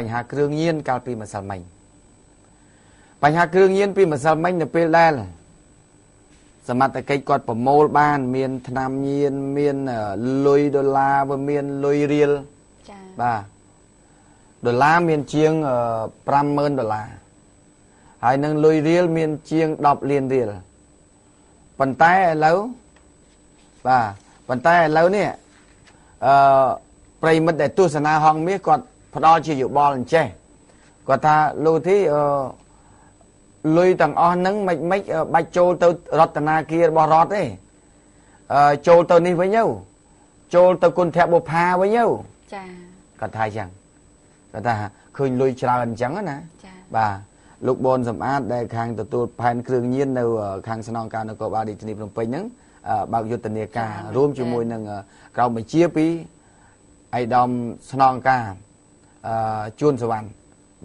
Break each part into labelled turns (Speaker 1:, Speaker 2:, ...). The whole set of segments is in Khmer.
Speaker 1: បញ្ហាគ្រឿងញៀនកាលពីម្សិលមិញបញ្ហាគ្រឿងញៀនពីម្សិលមិញនៅពេលដែលសមត្ថកិច្ចគាត់ប្រមូលបានមានថ្នាំញៀនមានលុយដុល្លារវាមានលុយរៀលចា៎បាទដុល្លារមានជាង50,000ដុល្លារហើយនឹងលុយរៀលមានជាង10លានរៀលប៉ុន្តែឥឡូវបាទប៉ុន្តែឥឡូវនេះប្រិមិត្តដែលទស្សនាហងមាសគាត់ផ្ដល់ជាយោបល់អញ្ចេះគាត់ថាលោកទីលុយទាំងអស់ហ្នឹងមិនបាច់ចូលទៅរដ្ឋាភិបាលរបស់រដ្ឋទេចូលទៅនេះវិញទៅចូលទៅគុណធបុប្ផាវិញទៅចាគាត់ថាអញ្ចឹងគាត់ថាឃើញលុយច្រើនអញ្ចឹងណាចាបាទលោកបនសំអាតដែលខាងទទួលផែនគ្រឿងញៀននៅខាងស្នងការនគរបាលរាជធានីភ្នំពេញហ្នឹងបើកយុទ្ធនាការរួមជាមួយនឹងក្រមបញ្ជាពីអៃដាមស្នងការជួនសវណ្ណ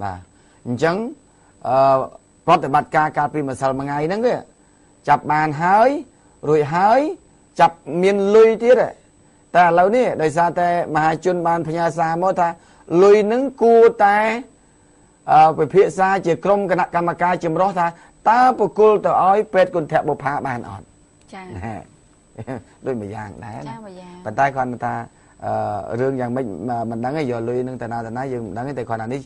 Speaker 1: បាទអញ្ចឹងប្រតិបត្តិការកាលពីម្សិលមួយថ្ងៃហ្នឹងចាប់បានហើយរួចហើយចាប់មានលុយទៀតតែឥឡូវនេះដោយសារតែមហាជនបានផ្ញើសារមកថាលុយហ្នឹងគួរតែពិភាក្សាជាក្រុមគណៈកម្មការចម្រុះថាតើប្រគល់ទៅឲ្យពេទ្យគុណធបុប្ផាបានអត់ចា៎ដូចមួយយ៉ាងដែរចា៎មួយយ៉ាងប៉ុន្តែគាត់ថារឿងយ៉ាងម៉េចមិនដឹងទេយកលុយនឹងតាណាយើងមិនដឹងទេតែគាត់ថានេះ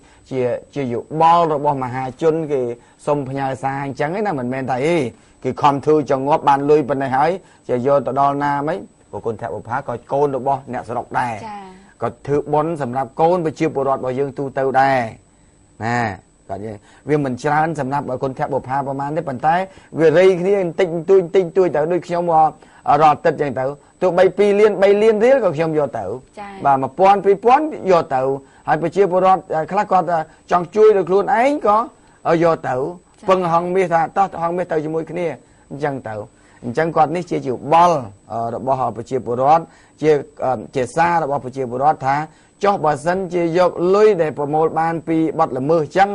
Speaker 1: ជាយោបល់របស់មហាជនគេសុំផ្ញើសារអញ្ចឹងណាមិនមែនថាអីគេខំធ្វើចងប់បានលុយប៉ុណ្ណេះហើយជាយកទៅដល់ណាមិនប្រគុណធបុប្ផាក៏កូនរបស់អ្នកស្រុកដែរក៏ធ្វើបុណ្យសម្រាប់កូនប្រជាពលរដ្ឋរបស់យើងទូទៅដែរណាគាត់និយាយវាមិនច្រើនសម្រាប់គុណធបុប្ផាប្រហែលទេប៉ុន្តែវារៃគ្នាបន្តិចបន្តួចទៅដូចខ្ញុំរាល់ទឹកអញ្ចឹងទៅទោះបី2លាន3លានរៀលក៏ខ្ញុំយកទៅបាទ1000 2000យកទៅហើយប្រជាពលរដ្ឋខ្លះគាត់ចង់ជួយដល់ខ្លួនឯងក៏យកទៅពឹងហងមាសថាតោះហងមាសទៅជាមួយគ្នាអញ្ចឹងទៅអញ្ចឹងគាត់នេះជាយោបល់របស់ប្រជាពលរដ្ឋជាសាររបស់ប្រជាពលរដ្ឋថាចុះបើសិនជាយកលុយដែលប្រមូលបានពីបទល្មើសអញ្ចឹង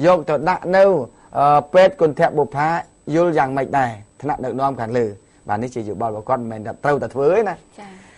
Speaker 1: យកទៅដាក់នៅពេទ្យគុណធបុប្ផាយល់យ៉ាងម៉េចដែរថ្នាក់ដឹកនាំខាងលើបាទនេះជាយោបល់របស់គាត់មិនមែនថាត្រូវតែធ្វើទេណាចា៎